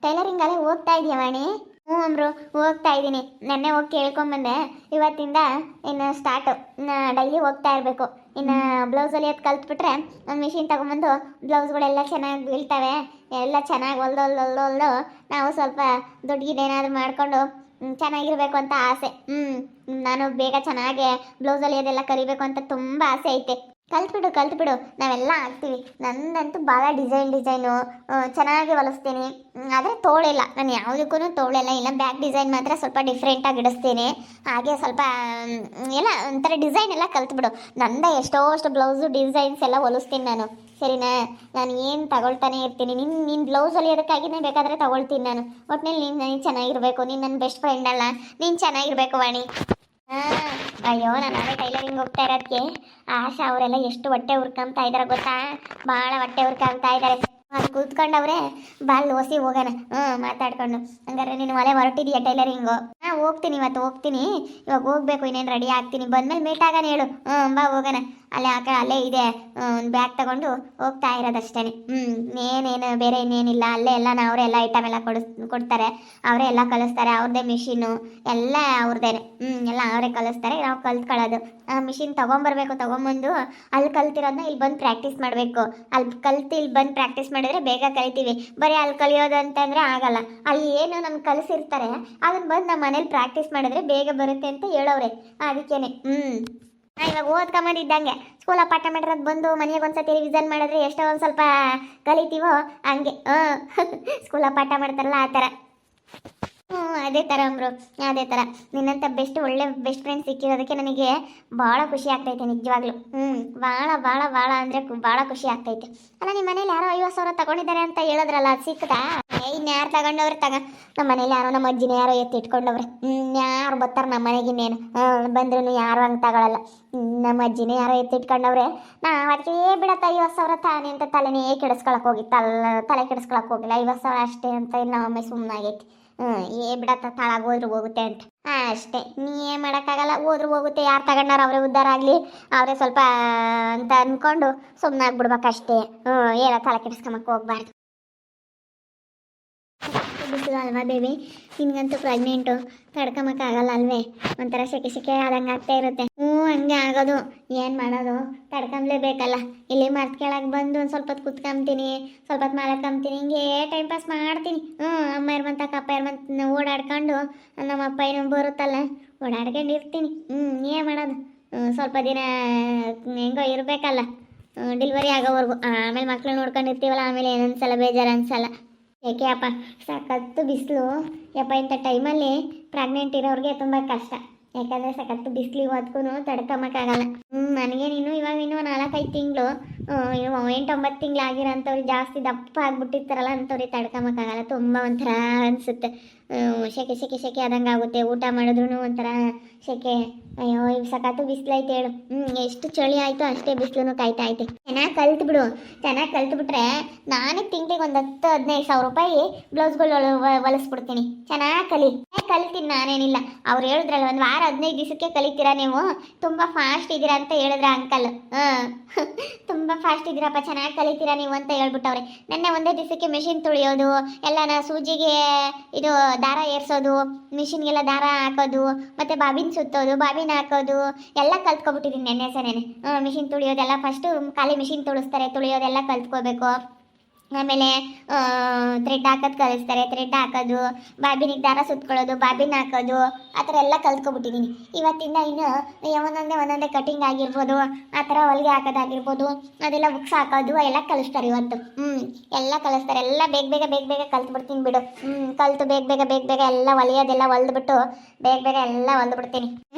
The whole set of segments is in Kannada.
ಟೈಲರಿಂಗ್ ಅಲ್ಲೇ ಹೋಗ್ತಾ ಇದೀಯ ವಾಣಿ? ಹ್ಞೂ ಅಮ್ರು, ಹೋಗ್ತಾ ಇದ್ದೀನಿ. ನೆನ್ನೆ ಹೋಗಿ ಕೇಳ್ಕೊಂಬಂದೆ. ಇವತ್ತಿಂದ ಇನ್ನು ಸ್ಟಾರ್ಟು. ಡೈಲಿ ಹೋಗ್ತಾ ಇರಬೇಕು. ಇನ್ನು ಬ್ಲೌಸ್ ಹೊಲಿಯೋದು ಕಲ್ತ್ಬಿಟ್ರೆ ಒಂದು ಮಿಷಿನ್ ತೊಗೊಂಬಂದು ಬ್ಲೌಸ್ಗಳೆಲ್ಲ ಚೆನ್ನಾಗಿ ಬೀಳ್ತವೆ. ಎಲ್ಲ ಚೆನ್ನಾಗಿ ಹೊಲ್ದು ನಾವು ಸ್ವಲ್ಪ ದುಡ್ಡಿಗೇನಾದ್ರು ಮಾಡಿಕೊಂಡು ಚೆನ್ನಾಗಿರ್ಬೇಕು ಅಂತ ಆಸೆ. ನಾನು ಬೇಗ ಚೆನ್ನಾಗೆ ಬ್ಲೌಸ್ ಹೊಲಿಯೋದೆಲ್ಲ ಕಲಿಬೇಕು ಅಂತ ತುಂಬ ಆಸೆ ಐತೆ. ಕಲ್ತ್ಬಿಡು, ನಾವೆಲ್ಲ ಆಗ್ತೀವಿ. ನಂದಂತೂ ಭಾಳ ಡಿಸೈನು ಚೆನ್ನಾಗಿ ಹೊಲಿಸ್ತೀನಿ. ಆದರೆ ತೋಳಿಲ್ಲ, ನಾನು ಯಾವುದಕ್ಕೂ ತೋಳಿಲ್ಲ. ಇಲ್ಲ ಬ್ಯಾಕ್ ಡಿಸೈನ್ ಮಾತ್ರ ಸ್ವಲ್ಪ ಡಿಫ್ರೆಂಟಾಗಿ ಇಡಿಸ್ತೀನಿ. ಹಾಗೆ ಸ್ವಲ್ಪ ಎಲ್ಲ ಒಂಥರ ಡಿಸೈನ್ ಎಲ್ಲ ಕಲ್ತ್ಬಿಡು. ಅಷ್ಟು ಬ್ಲೌಸು ಡಿಸೈನ್ಸ್ ಎಲ್ಲ ಹೊಲಿಸ್ತೀನಿ ನಾನು, ಸರಿನಾ? ನಾನು ಏನು ತಗೊಳ್ತಾನೆ ಇರ್ತೀನಿ. ನೀನು ಬ್ಲೌಸ್ ಹೊಲಿಯೋದಕ್ಕಾಗಿನೇ ಬೇಕಾದರೆ ತಗೊಳ್ತೀನಿ ನಾನು. ಒಟ್ಟಿನಲ್ಲಿ ನೀನು ಚೆನ್ನಾಗಿರಬೇಕು. ನೀನು ನನ್ನ ಬೆಸ್ಟ್ ಫ್ರೆಂಡ್ ಅಲ್ಲ, ನೀನು ಚೆನ್ನಾಗಿರಬೇಕು ವಾಣಿ. ಅಯ್ಯೋ, ನಾನು ಅದೇ ಟೈಲರಿಂಗ್ ಹೋಗ್ತಾ ಇರೋದಕ್ಕೆ ಆಶಾ ಅವರೆಲ್ಲ ಎಷ್ಟು ಹೊಟ್ಟೆ ಹುರ್ಕೊಂತಾ ಇದ್ದಾರೆ ಗೊತ್ತಾ? ಭಾಳ ಹೊಟ್ಟೆ ಹುರ್ಕೊಂತಾ ಇದ್ದಾರೆ. ಕೂತ್ಕೊಂಡವ್ರೆ, ಬಾಲ್ ಓಸಿ ಹೋಗೋಣ ಮಾತಾಡ್ಕೊಂಡು. ಹಂಗಾರೆ ನೀನು ಒಲೆ ಹೊರಟಿದೀಯ ಟೈಲರಿಂಗು? ಹೋಗ್ತೀನಿ, ಇವತ್ತು ಹೋಗ್ತೀನಿ. ಇವಾಗ ಹೋಗ್ಬೇಕು, ಇನ್ನೇನು ರೆಡಿ ಆಗ್ತೀನಿ. ಬಂದ್ಮೇಲೆ ಮೀಟ್ ಆಗೋಣ ಹೇಳು. ಬಾ ಹೋಗೋಣ. ಅಲ್ಲೇ ಇದೆ ಒಂದು ಬ್ಯಾಗ್ ತಗೊಂಡು ಹೋಗ್ತಾ ಇರೋದಷ್ಟೇ. ಏನೇನು ಬೇರೆ ಇನ್ನೇನಿಲ್ಲ. ಅಲ್ಲೇ ಎಲ್ಲ ಅವರೇ ಎಲ್ಲ ಐಟಮ್ ಎಲ್ಲ ಕೊಡ್ತಾರೆ. ಅವರೇ ಎಲ್ಲ ಕಲಿಸ್ತಾರೆ. ಅವ್ರದ್ದೇ ಮಿಷಿನ್ನು ಎಲ್ಲ ಅವ್ರದ್ದೇನೆ. ಎಲ್ಲ ಅವರೇ ಕಲಿಸ್ತಾರೆ. ನಾವು ಕಲ್ತ್ಕೊಳ್ಳೋದು. ಮಿಷಿನ್ ತೊಗೊಂಬಂದು ಅಲ್ಲಿ ಕಲ್ತಿರೋದನ್ನ ಇಲ್ಲಿ ಬಂದು ಪ್ರಾಕ್ಟೀಸ್ ಮಾಡಬೇಕು. ಅಲ್ಲಿ ಕಲ್ತು ಇಲ್ಲಿ ಬಂದು ಪ್ರಾಕ್ಟೀಸ್ ಮಾಡಿದ್ರೆ ಬೇಗ ಕಲಿತೀವಿ. ಬರೀ ಅಲ್ಲಿ ಕಲಿಯೋದು ಅಂತಂದರೆ ಆಗಲ್ಲ. ಅಲ್ಲಿ ಏನು ನಮ್ಗೆ ಕಲಿಸಿರ್ತಾರೆ ಅದನ್ನ ಬಂದು ನಮ್ಮ ಮನೇಲಿ ಪ್ರಾಕ್ಟೀಸ್ ಮಾಡಿದ್ರೆ ಬೇಗ ಬರುತ್ತೆ ಅಂತ ಹೇಳೋರೆ. ಅದಕ್ಕೇನೆ ಇವಾಗ ಓದ್ಕೊಂಬಂದಿದ್ದಂಗೆ ಸ್ಕೂಲ ಪಾಠ ಮಾಡಿರೋದು ಬಂದು ಮನೆಗೆ ಒಂದ್ಸತಿ ರಿವಿಸನ್ ಮಾಡಿದ್ರೆ ಎಷ್ಟೋ ಒಂದು ಸ್ವಲ್ಪ ಕಲಿತೀವೋ ಹಂಗೆ. ಸ್ಕೂಲ ಪಾಠ ಮಾಡ್ತಾರಲ್ಲ ಆ ಥರ. ಅದೇ ಥರ ಅಂದರು. ಅದೇ ಥರ ನಿನ್ನಂಥ ಒಳ್ಳೆ ಬೆಸ್ಟ್ ಫ್ರೆಂಡ್ ಸಿಕ್ಕಿರೋದಕ್ಕೆ ನನಗೆ ಭಾಳ ಖುಷಿ ಆಗ್ತೈತೆ ನಿಜವಾಗ್ಲೂ. ಭಾಳ ಅಂದರೆ ಭಾಳ ಖುಷಿ ಆಗ್ತೈತೆ. ಅಲ್ಲ, ನಿಮ್ಮ ಮನೇಲಿ ಯಾರೋ 50,000 ತಗೊಂಡಿದ್ದಾರೆ ಅಂತ ಹೇಳಿದ್ರಲ್ಲ, ಅದು ಸಿಕ್ಕದಾ? ಇನ್ಯಾರು ತಗೊಂಡವ್ರೆ? ನಮ್ಮ ಮನೇಲಿ ಯಾರೋ ನಮ್ಮ ಅಜ್ಜಿನ ಯಾರೋ ಎತ್ತಿಟ್ಕೊಂಡವ್ರೆ. ಯಾರು ಬರ್ತಾರೆ ನಮ್ಮ ಮನೆಗೆ? ಇನ್ನೇನು ಬಂದ್ರೂ ಯಾರು ಹಂಗೆ ತಗೊಳ್ಳಲ್ಲ. ನಮ್ಮ ಅಜ್ಜಿನೇ ಯಾರೋ ಎತ್ತಿಟ್ಕೊಂಡವ್ರೆ. ಅದಕ್ಕೆ ಬಿಡತ್ತ 50,000 ತಾನೇ ಅಂತ ತಲೆನೇ ಕೆಡಿಸ್ಕೊಳಕ್ಕೆ ಹೋಗಿ ತಲೆ ಕೆಡಿಸ್ಕೊಳಕ್ಕೆ ಹೋಗಿಲ್ಲ. 50,000 ಅಷ್ಟೇ ಅಂತ ನಮ್ಮಮ್ಮ ಸುಮ್ಮನಾಗೈತಿ. ಬಿಡತ್ತ, ತಾಳಾಗೋದ್ರು ಹೋಗುತ್ತೆ ಅಂತ ಅಷ್ಟೇ. ನೀ ಏನು ಮಾಡೋಕ್ಕಾಗಲ್ಲ. ಹೋದ್ರು ಹೋಗುತ್ತೆ. ಯಾರು ತಗೊಂಡಾರ ಅವರೇ ಉದ್ಧಾರ ಆಗಲಿ, ಅವರೇ ಸ್ವಲ್ಪ ಅಂತ ಅಂದ್ಕೊಂಡು ಸುಮ್ಮನಾಗ್ಬಿಡ್ಬೇಕಷ್ಟೇ. ಏನೋ ತಲೆ ಕೆಡಿಸ್ಕೊಂಬಕ್ಕೆ ಹೋಗ್ಬಾರ್ದು. ಬಿಸಿಲು ಅಲ್ವಾ ಬೇಬಿ? ನಿನ್ಗಂತೂ ಪ್ರೆಗ್ನೆಂಟು, ತಡ್ಕೊಂಬಕ್ಕಾಗಲ್ಲ ಅಲ್ವೇ? ಒಂಥರ ಸೆಕೆ ಆದಂಗೆ ಆಗ್ತಾ ಇರುತ್ತೆ. ಹಂಗೆ ಆಗೋದು. ಏನು ಮಾಡೋದು? ತಡ್ಕೊಂಬ್ಲೇಬೇಕಲ್ಲ. ಇಲ್ಲಿ ಮರ್ತ್ ಕೆಳಗೆ ಬಂದು ಒಂದು ಸ್ವಲ್ಪ ಹೊತ್ತು ಕುತ್ಕೊಂತೀನಿ, ಸ್ವಲ್ಪ ಹೊತ್ತು ಮಲಕೊಂತೀನಿ. ಹಿಂಗೆ ಟೈಮ್ ಪಾಸ್ ಮಾಡ್ತೀನಿ. ಅಮ್ಮ ಇರ್ವಂತ ಕಪ್ಪ ಇರ್ವಂತ ಓಡಾಡ್ಕೊಂಡು, ನಮ್ಮ ಅಪ್ಪ ಏನೋ ಬರುತ್ತಲ್ಲ ಓಡಾಡ್ಕೊಂಡು ಇರ್ತೀನಿ. ಏನು ಮಾಡೋದು? ಸ್ವಲ್ಪ ದಿನ ಹೆಂಗೋ ಇರಬೇಕಲ್ಲ ಡೆಲಿವರಿ ಆಗೋವರೆಗೂ. ಆಮೇಲೆ ಮಕ್ಳು ನೋಡ್ಕೊಂಡಿರ್ತೀವಲ್ಲ, ಆಮೇಲೆ ಏನನ್ಸಲ್ಲ, ಬೇಜಾರು ಅನ್ಸಲ್ಲ. ಏಕೆ ಅಪ್ಪ, ಸಖತ್ತು ಬಿಸಿಲು ಯಪ್ಪ. ಇಂಥ ಟೈಮಲ್ಲಿ ಪ್ರೆಗ್ನೆಂಟ್ ಇರೋರಿಗೆ ತುಂಬ ಕಷ್ಟ. ಯಾಕಂದರೆ ಸಖತ್ತು ಬಿಸಿಲಿಗೆ ಹೊತ್ಗೂ ತಡ್ಕೊಂಬಕ್ಕಾಗಲ್ಲ. ನನಗೆ ಇವಾಗ 4-5 ತಿಂಗಳು, 8-9 ತಿಂಗಳು ಆಗಿರೋಂಥವ್ರಿಗೆ, ಜಾಸ್ತಿ ದಪ್ಪ ಆಗಿಬಿಟ್ಟಿರ್ತಾರಲ್ಲ ಅಂಥವ್ರಿಗೆ ತಡ್ಕೊಂಬಕ್ಕಾಗಲ್ಲ. ತುಂಬ ಒಂಥರ ಅನಿಸುತ್ತೆ. ಸೆಕೆ ಆದಂಗೆ ಆಗುತ್ತೆ. ಊಟ ಮಾಡಿದ್ರೂ ಒಂಥರ ಸೆಕೆ. ಅಯ್ಯೋ, ಈಗ ಸಖತ್ತು ಬಿಸಿಲೈತೆ ಹೇಳು. ಎಷ್ಟು ಚಳಿ ಆಯಿತು ಅಷ್ಟೇ ಬಿಸಿಲು ಕಾಯ್ತಾ ಐತೆ. ಚೆನ್ನಾಗಿ ಕಲ್ತ್ಬಿಟ್ರೆ ನಾನೇ ತಿಂಗಳಿಗೆ ಒಂದು 10-15 ರೂಪಾಯಿ ಬ್ಲೌಸ್ಗಳು ಹೊಲಿಸ್ಬಿಡ್ತೀನಿ. ಚೆನ್ನಾಗಿ ಕಲಿತೀನಿ. ನಾನೇನಿಲ್ಲ, ಅವ್ರು ಹೇಳಿದ್ರಲ್ಲ ಒಂದು ವಾರ 15 ದಿವಸಕ್ಕೆ ಕಲಿತೀರಾ ನೀವು, ತುಂಬ ಫಾಸ್ಟ್ ಇದ್ದೀರಾ ಅಂತ ಹೇಳಿದ್ರ ಅಂಕಲ್. ತುಂಬ ಫಾಸ್ಟ್ ಇದ್ದೀರಪ್ಪ, ಚೆನ್ನಾಗಿ ಕಲಿತೀರಾ ನೀವು ಅಂತ ಹೇಳ್ಬಿಟ್ಟವ್ರೆ. ನೆನ್ನೆ ಒಂದೇ ದಿವಸಕ್ಕೆ ಮೆಷಿನ್ ತುಳಿಯೋದು, ಎಲ್ಲ ಸೂಜಿಗೆ ಇದು ದಾರ ಏರ್ಸೋದು, ಮಿಷಿನ್ಗೆಲ್ಲ ದಾರ ಹಾಕೋದು, ಮತ್ತು ಬಾಬಿನ್ ಸುತ್ತೋದು, ಬಾಬಿನ್ ಹಾಕೋದು ಎಲ್ಲ ಕಲ್ತ್ಕೊಬಿಟ್ಟಿದ್ದೀನಿ ನೆನ್ನೆ ಸನೇನೆ. ಮಿಷಿನ್ ತುಳಿಯೋದೆಲ್ಲ ಫಸ್ಟು ಖಾಲಿ ಮಿಷಿನ್ ತುಳಿಯೋದೆಲ್ಲ ಕಲ್ತ್ಕೋಬೇಕು. ಆಮೇಲೆ ಥ್ರೆಡ್ ಹಾಕೋದು ಕಲಿಸ್ತಾರೆ. ಥ್ರೆಡ್ ಹಾಕೋದು, ಬಾಬಿನಿಗೆ ದಾರ ಸುತ್ಕೊಳ್ಳೋದು, ಬಾಬಿನ್ ಹಾಕೋದು, ಆ ಥರ ಎಲ್ಲ ಕಲ್ತ್ಕೊಬಿಟ್ಟಿದ್ದೀನಿ. ಇವತ್ತಿಂದ ಇನ್ನು ಒಂದೊಂದೇ ಕಟಿಂಗ್ ಆಗಿರ್ಬೋದು, ಆ ಥರ ಹೊಲಿಗೆ ಹಾಕೋದಾಗಿರ್ಬೋದು, ಅದೆಲ್ಲ ಬುಕ್ಸ್ ಹಾಕೋದು ಎಲ್ಲ ಕಲಿಸ್ತಾರೆ ಇವತ್ತು. ಎಲ್ಲ ಕಲಿಸ್ತಾರೆ. ಎಲ್ಲ ಬೇಗ ಕಲ್ತ್ಬಿಡ್ತೀನಿ ಬಿಡು. ಕಲ್ತು ಬೇಗ ಎಲ್ಲ ಹೊಲಿಯೋದೆಲ್ಲ ಹೊಲ್ದ್ಬಿಟ್ಟು ಬೇಗ ಎಲ್ಲ ಹೊಲ್ದ್ಬಿಡ್ತೀನಿ.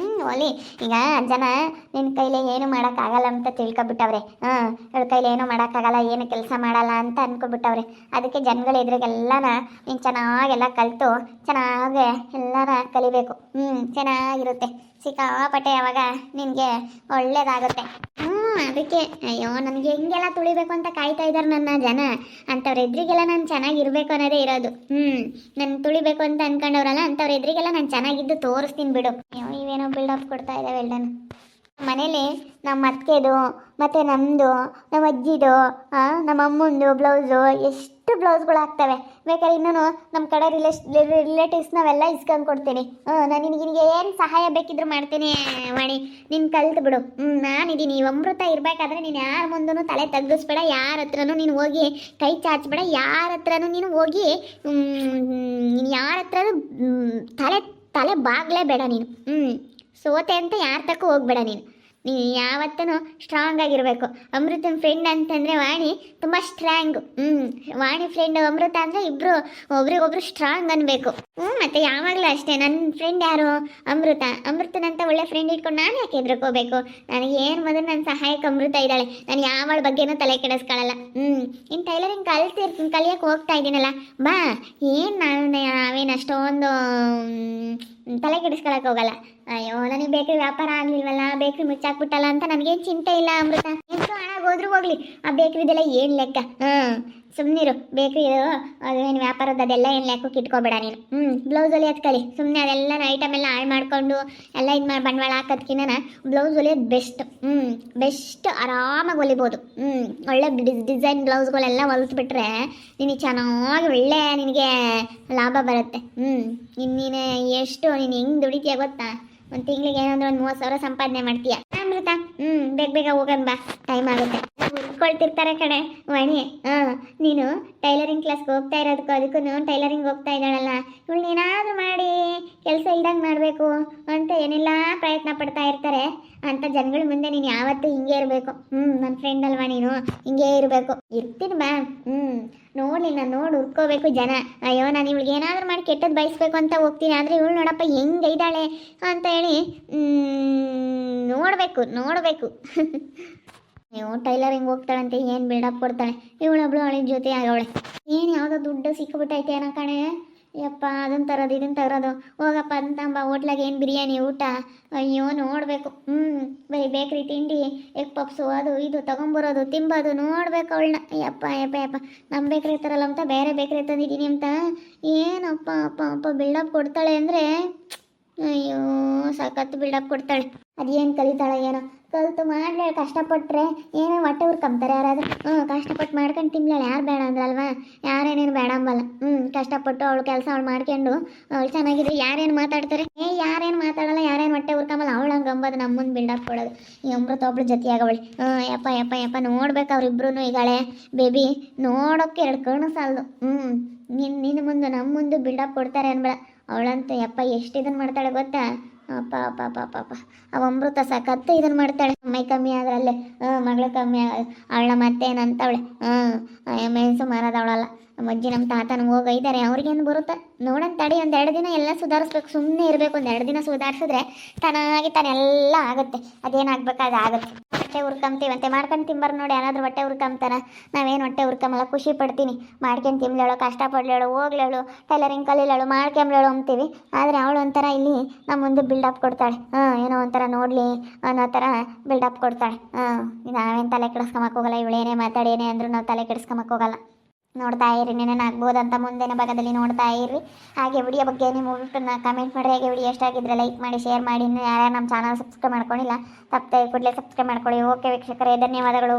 ಹೊಲಿ. ಈಗ ಜನ ನಿನ್ನ ಕೈಲಿ ಏನು ಮಾಡೋಕ್ಕಾಗಲ್ಲ ಅಂತ ತಿಳ್ಕೊಬಿಟ್ಟವ್ರೆ. ಇವಳ ಕೈಲಿ ಏನೂ ಮಾಡೋಕ್ಕಾಗಲ್ಲ, ಏನು ಕೆಲಸ ಮಾಡಲ್ಲ ಅಂತ ಅಂದ್ಕೊಬಿಟ್ಟವ್ರೆ. ಅದಕ್ಕೆ ಜನಗಳ ಎದುರಿಗೆಲ್ಲನ ನೀನು ಚೆನ್ನಾಗೆಲ್ಲ ಕಲಿತು ಚೆನ್ನಾಗಿ ಎಲ್ಲರ ಕಲಿಬೇಕು. ಚೆನ್ನಾಗಿರುತ್ತೆ. ಸಿಕ್ಕಾಪಟ್ಟೆ ಯಾವಾಗ ನಿನಗೆ ಒಳ್ಳೇದಾಗುತ್ತೆ. ಅದಕ್ಕೆ ಅಯ್ಯೋ, ನನಗೆ ಹೆಂಗೆಲ್ಲ ತುಳಿಬೇಕು ಅಂತ ಕಾಯ್ತಾ ಇದ್ದಾರೆ ನನ್ನ ಜನ. ಅಂಥವ್ರ ಎದುರಿಗೆಲ್ಲ ನಾನು ಚೆನ್ನಾಗಿರ್ಬೇಕು ಅನ್ನೋದೇ ಇರೋದು. ನಾನು ತುಳಿಬೇಕು ಅಂತ ಅಂದ್ಕೊಂಡವ್ರಲ್ಲ, ಅಂಥವ್ರ ಎದುರಿಗೆಲ್ಲ ನಾನು ಚೆನ್ನಾಗಿದ್ದು ತೋರಿಸ್ತೀನಿ ಬಿಡು. ಅಯ್ಯೋ, ಇವೇನೋ ಬಿಲ್ಡಪ್ ಕೊಡ್ತಾ ಇದ್ದಾವೆ ಎಲ್ಲನ. ಮನೇಲಿ ನಮ್ಮ ಅತ್ತೆದು ಮತ್ತು ನಮ್ಮದು ನಮ್ಮ ಅಜ್ಜಿದು ನಮ್ಮ ಅಮ್ಮಂದು ಬ್ಲೌಸು ಎಷ್ಟು ಬ್ಲೌಸ್ಗಳು ಆಗ್ತವೆ. ಬೇಕಾದ್ರೆ ಇನ್ನೂ ನಮ್ಮ ಕಡೆ ರಿಲೇಟಿವ್ಸ್ ನಾವೆಲ್ಲ ಇಸ್ಕೊಂಡು ಕೊಡ್ತೀನಿ. ನಾನು ನಿನಗೆ ಏನು ಸಹಾಯ ಬೇಕಿದ್ರು ಮಾಡ್ತೀನಿ ವಾಣಿ, ನೀನು ಕಲ್ತು ಬಿಡು. ನಾನಿದ್ದೀನಿ. ಅಮೃತ ಇರಬೇಕಾದ್ರೆ ನೀನು ಯಾರ ಮುಂದೂ ತಲೆ ತಗ್ಗಿಸ್ಬೇಡ, ಯಾರ ಹತ್ರನೂ ನೀನು ಹೋಗಿ ಕೈ ಚಾಚಬೇಡ, ಯಾರ ಹತ್ರನೂ ನೀನು ಹೋಗಿ ನೀನು ಯಾರ ಹತ್ರನೂ ತಲೆ ಬಾಗ್ಲೇಬೇಡ ನೀನು. ಸೋತೆ ಅಂತ ಯಾರ ತಕ್ಕ ಹೋಗ್ಬೇಡ ನೀನು. ನೀನು ಯಾವತ್ತೂ ಸ್ಟ್ರಾಂಗ್ ಆಗಿರಬೇಕು. ಅಮೃತನ ಫ್ರೆಂಡ್ ಅಂತಂದರೆ ವಾಣಿ ತುಂಬ ಸ್ಟ್ರಾಂಗು. ವಾಣಿ ಫ್ರೆಂಡ್ ಅಮೃತ ಅಂದರೆ ಇಬ್ಬರು ಒಬ್ರಿಗೊಬ್ರು ಸ್ಟ್ರಾಂಗ್ ಅನ್ಬೇಕು. ಮತ್ತು ಯಾವಾಗಲೂ ಅಷ್ಟೇ. ನನ್ನ ಫ್ರೆಂಡ್ ಯಾರು? ಅಮೃತನಂತ ಒಳ್ಳೆ ಫ್ರೆಂಡ್ ಇಟ್ಕೊಂಡು ನಾನು ಯಾಕೆ ಹೆದರ್ಕೋಬೇಕು? ನನಗೆ ಏನು ಮೊದಲು ನನ್ನ ಸಹಾಯಕ್ಕೆ ಅಮೃತ ಇದ್ದಾಳೆ. ನಾನು ಯಾವಳ ಬಗ್ಗೆನೂ ತಲೆ ಕೆಡಿಸ್ಕೊಳ್ಳಲ್ಲ. ಇನ್ನು ಟೈಲರಿಂಗ್ ಕಲಿಯೋಕೆ ಹೋಗ್ತಾ ಇದ್ದೀನಲ್ಲ, ಬಾ. ಏನು ನಾವೇನು ಅಷ್ಟೊಂದು ತಲೆ ಕೆಡಿಸ್ಕೊಳಕ್ಕೆ ಹೋಗಲ್ಲ. ಅಯ್ಯೋ, ನನಗೆ ಬೇಕ್ರಿ ವ್ಯಾಪಾರ ಆಗಲಿಲ್ವಲ್ಲ, ಬೇಕ್ರಿ ಮುಚ್ಚಾಕ್ಬಿಟ್ಟಲ್ಲ ಅಂತ ನನಗೇನು ಚಿಂತೆ ಇಲ್ಲ ಅಮೃತ. ಎಷ್ಟು ಹಣ ಹೋದ್ರೂ ಹೋಗ್ಲಿ, ಆ ಬೇಕ್ರಿದೆಲ್ಲ ಏನು ಲೆಕ್ಕ? ಸುಮ್ಮನಿರು. ಬೇಕ್ರಿ ಅದೇನು ವ್ಯಾಪಾರದ ಅದೆಲ್ಲ ಏನು ಲೆಕ್ಕಕ್ಕೆ ಇಟ್ಕೋಬೇಡ ನೀನು. ಬ್ಲೌಸ್ ಹೊಲಿಯೋದು ಕಲಿ. ಸುಮ್ಮನೆ ಅದೆಲ್ಲ ಐಟಮ್ ಎಲ್ಲ ಹಾಳು ಮಾಡಿಕೊಂಡು ಎಲ್ಲ ಇದು ಮಾಡಿ ಬಂಡವಾಳ ಹಾಕೋದ್ಕಿನ್ನ ಬ್ಲೌಸ್ ಹೊಲಿಯೋದು ಬೆಸ್ಟ್. ಆರಾಮಾಗಿ ಹೊಲಿಬೋದು. ಒಳ್ಳೆ ಡಿಸೈನ್ ಬ್ಲೌಸ್ಗಳೆಲ್ಲ ಹೊಲಿಸ್ಬಿಟ್ರೆ ನಿನಗೆ ಚೆನ್ನಾಗಿ ಒಳ್ಳೆ ನಿನಗೆ ಲಾಭ ಬರುತ್ತೆ. ನೀನು ನೀನು ಹೆಂಗೆ ದುಡಿತೀಯ ಗೊತ್ತಾ? ಒಂದು ತಿಂಗಳಿಗೆ ಏನಂದ್ರೆ ಒಂದು 30,000 ಸಂಪಾದನೆ ಮಾಡ್ತೀಯ ಅಮೃತ. ಬೇಗ ಹೋಗೋಣ ಬಾ, ಟೈಮ್ ಆಗುತ್ತೆ. ಉಳ್ಕೊಳ್ತಿರ್ತಾರೆ ಕಡೆ ವಾಣಿ. ನೀನು ಟೈಲರಿಂಗ್ ಕ್ಲಾಸ್ಗೆ ಹೋಗ್ತಾ ಇರೋದಕ್ಕೂ ಅದಕ್ಕೂ ಟೈಲರಿಂಗ್ ಹೋಗ್ತಾ ಇದ್ದಾಳಲ್ಲ, ಇವಳು ಏನಾದರೂ ಮಾಡಿ ಕೆಲಸ ಇಲ್ದಂಗೆ ಮಾಡಬೇಕು ಅಂತ ಏನೆಲ್ಲ ಪ್ರಯತ್ನ ಪಡ್ತಾ ಇರ್ತಾರೆ ಅಂತ ಜನಗಳ ಮುಂದೆ ನೀನು ಯಾವತ್ತೂ ಹಿಂಗೆ ಇರಬೇಕು. ನನ್ನ ಫ್ರೆಂಡ್ ಅಲ್ವಾ ನೀನು, ಹಿಂಗೆ ಇರಬೇಕು. ಇರ್ತೀನಿ ಬಾ. ನೋಡಿ ಉರ್ಕೋಬೇಕು ಜನ. ಅಯ್ಯೋ, ನಾನು ಇವಳಿಗೆ ಏನಾದರೂ ಮಾಡಿ ಕೆಟ್ಟದ್ದು ಬಯಸ್ಬೇಕು ಅಂತ ಹೋಗ್ತೀನಿ, ಆದರೆ ಇವಳು ನೋಡಪ್ಪ ಹೆಂಗೆ ಇದ್ದಾಳೆ ಅಂತ ಹೇಳಿ ನೋಡಬೇಕು. ನೀವು ಟೈಲರಿಂಗ್ ಹೋಗ್ತಾಳಂತೆ, ಏನು ಬಿಲ್ಡಪ್ ಕೊಡ್ತಾಳೆ ಇವಳೊಬ್ಳು. ಅವಳಿನ ಜೊತೆ ಆಗವಳೆ. ಏನು ಯಾವುದೋ ದುಡ್ಡು ಸಿಕ್ಕಿಬಿಟ್ಟೈತೆ ಏನೋ ಕಣೆ. ಯಪ್ಪ, ಅದನ್ನು ತರೋದು ಇದನ್ನು ತರೋದು. ಹೋಗಪ್ಪ ಅಂತಂಬ ಹೋಟ್ಲಾಗ ಏನು ಬಿರಿಯಾನಿ ಊಟ. ಅಯ್ಯೋ, ನೋಡಬೇಕು. ಬರೀ ಬೇಕ್ರಿ ತಿಂಡಿ, ಎಗ್ ಪಪ್ಸು ಅದು ಇದು ತೊಗೊಂಬರೋದು ತಿಂಬೋದು. ನೋಡ್ಬೇಕು ಅವಳನ್ನ. ಯಪ್ಪ ನಮ್ಮ ಬೇಕ್ರಿ ಇರ್ತಾರಲ್ಲ ಅಂತ ಬೇರೆ ಬೇಕ್ರಿ ತಂದಿದ್ದೀನಿ ಅಂತ ಏನಪ್ಪ ಬಿಲ್ಡಪ್ ಕೊಡ್ತಾಳೆ ಅಂದರೆ, ಅಯ್ಯೋ ಸಖತ್ತು ಬಿಲ್ಡಪ್ ಕೊಡ್ತಾಳೆ. ಅದೇನು ಕಲಿತಾಳೆ ಏನೋ, ಕಲಿತು ಮಾಡಲೇ. ಕಷ್ಟಪಟ್ಟರೆ ಏನೋ ಹೊಟ್ಟೆ ಉರ್ಕೊಂತಾರೆ ಯಾರಾದರೂ. ಕಷ್ಟಪಟ್ಟು ಮಾಡ್ಕೊಂಡು ತಿನ್ಲಾಳೆ. ಯಾರು ಬೇಡ ಅಂದ್ರಲ್ವಾ? ಯಾರೇನೇನು ಬೇಡ ಅಂಬಲ್ಲ. ಕಷ್ಟಪಟ್ಟು ಅವಳು ಕೆಲಸ ಅವಳು ಮಾಡ್ಕೊಂಡು ಅವಳು ಚೆನ್ನಾಗಿದೆ. ಯಾರೇನು ಮಾತಾಡ್ತಾರೆ? ಯಾರೇನು ಮಾತಾಡಲ್ಲ, ಯಾರೇನು ಹೊಟ್ಟೆ ಉರ್ಕೊಂಬಲ್ಲ. ಅವಳು ಹಂಗೆ ಅಂಬೋದು, ನಮ್ಮ ಮುಂದೆ ಬಿಲ್ಡಪ್ ಕೊಡೋದು. ಈ ಅಮೃತ ಒಬ್ಳು ಜೊತೆಯಾಗವಳೆ. ಯಪ್ಪ ನೋಡ್ಬೇಕು ಅವ್ರಿಬ್ರು ಈಗಾಳೆ ಬೇಬಿ. ನೋಡೋಕ್ಕೆ 2 ಕಣ್ಣು ಸಾಲದು. ನಿನ್ನ ಮುಂದೆ ನಮ್ಮ ಮುಂದೆ ಬಿಲ್ಡಪ್ ಕೊಡ್ತಾರೆ ಅನ್ಬೇಡ. ಅವಳಂತೂ ಎಷ್ಟು ಇದನ್ನು ಮಾಡ್ತಾಳೆ ಗೊತ್ತಾ? ಅಪ್ಪ ಅವ ಅಮೃತ ಸಖತ್ತು ಇದನ್ನು ಮಾಡ್ತಾಳೆ. ಮೈ ಕಮ್ಮಿ ಆದ್ರಲ್ಲೇ ಮಗಳು ಕಮ್ಮಿ ಅವಳ ಮತ್ತೇನಂತವಳೆ. ಮೆಣಸು ಮಾರೋದವಳಲ್ಲ. ನಮ್ಮ ಅಜ್ಜಿ ನಮ್ಮ ತಾತನ ಹೋಗಿದ್ದಾರೆ, ಅವ್ರಿಗೇನು ಬರುತ್ತೆ ನೋಡೋಣ ತಡಿ. 1-2 ದಿನ ಎಲ್ಲ ಸುಧಾರಿಸ್ಬೇಕು. ಸುಮ್ಮನೆ ಇರಬೇಕು. 1-2 ದಿನ ಸುಧಾರಿಸಿದ್ರೆ ತಾನೆಲ್ಲ ಆಗುತ್ತೆ. ಅದೇನಾಗಬೇಕಾದ್ರೆ ಆಗುತ್ತೆ. ಹೊಟ್ಟೆ ಹುರ್ಕೊಂತೀವಂತೆ ಮಾಡ್ಕೊಂಡು ತಿಂಬಾರ ನೋಡಿ. ಯಾರಾದರೂ ಹೊಟ್ಟೆ ಹುರ್ಕೊಂತಾರ? ನಾವೇನು ಹೊಟ್ಟೆ ಹುರ್ಕೊಂಬಲ್ಲ. ಖುಷಿ ಪಡ್ತೀನಿ. ಮಾಡ್ಕೊಂಡು ತಿನ್ಲೇಳು, ಕಷ್ಟಪಡ್ಲೇಳು, ಹೋಗ್ಲೇಳು, ಟೈಲರಿಂಗ್ ಕಲೀಲೇಳು, ಮಾಡ್ಕೊಂಬ್ಲೇಳು ಅಂತೀವಿ. ಆದರೆ ಅವಳು ಒಂಥರ ಇಲ್ಲಿ ನಮ್ಮ ಮುಂದೆ ಬಿಲ್ಡಪ್ ಕೊಡ್ತಾಳೆ. ಏನೋ ಒಂಥರ ನೋಡಲಿ ಅನ್ನೋ ಥರ ಬಿಲ್ಡಪ್ ಕೊಡ್ತಾಳೆ. ನಾವೇನು ತಲೆ ಕೆಡಿಸ್ಕೊಂಬಕ್ಕೆ ಹೋಗಲ್ಲ. ಇವಳೇನೇ ಮಾತಾಡೇನೆ ಅಂದರೂ ನಾವು ತಲೆ ಕೆಡಿಸ್ಕೊಂಬಕ್ಕೆ ಹೋಗಲ್ಲ. ನೋಡ್ತಾ ಇರಿ, ನೆನೇನಾಗ್ಬೋದಂತ ಮುಂದಿನ ಭಾಗದಲ್ಲಿ ನೋಡ್ತಾ ಇರಿ. ಹಾಗೆ ವಿಡಿಯೋ ಬಗ್ಗೆ ನಿಮ್ಮ ಅಭಿಪ್ರಾಯನ ಕಮೆಂಟ್ ಮಾಡಿರಿ. ಹಾಗೆ ವಿಡಿಯೋ ಎಷ್ಟಾಗಿದ್ದರೆ ಲೈಕ್ ಮಾಡಿ, ಶೇರ್ ಮಾಡಿ. ಇನ್ನು ಯಾರ್ಯಾರು ನಮ್ಮ ಚಾನಲ್ ಸಬ್ಸ್ಕ್ರೈಬ್ ಮಾಡ್ಕೊಂಡಿಲ್ಲ ತಪ್ಪದೆ ಕೂಡಲೇ ಸಬ್ಸ್ಕ್ರೈಬ್ ಮಾಡ್ಕೊಳ್ಳಿ. ಓಕೆ ವೀಕ್ಷಕರೇ, ಧನ್ಯವಾದಗಳು.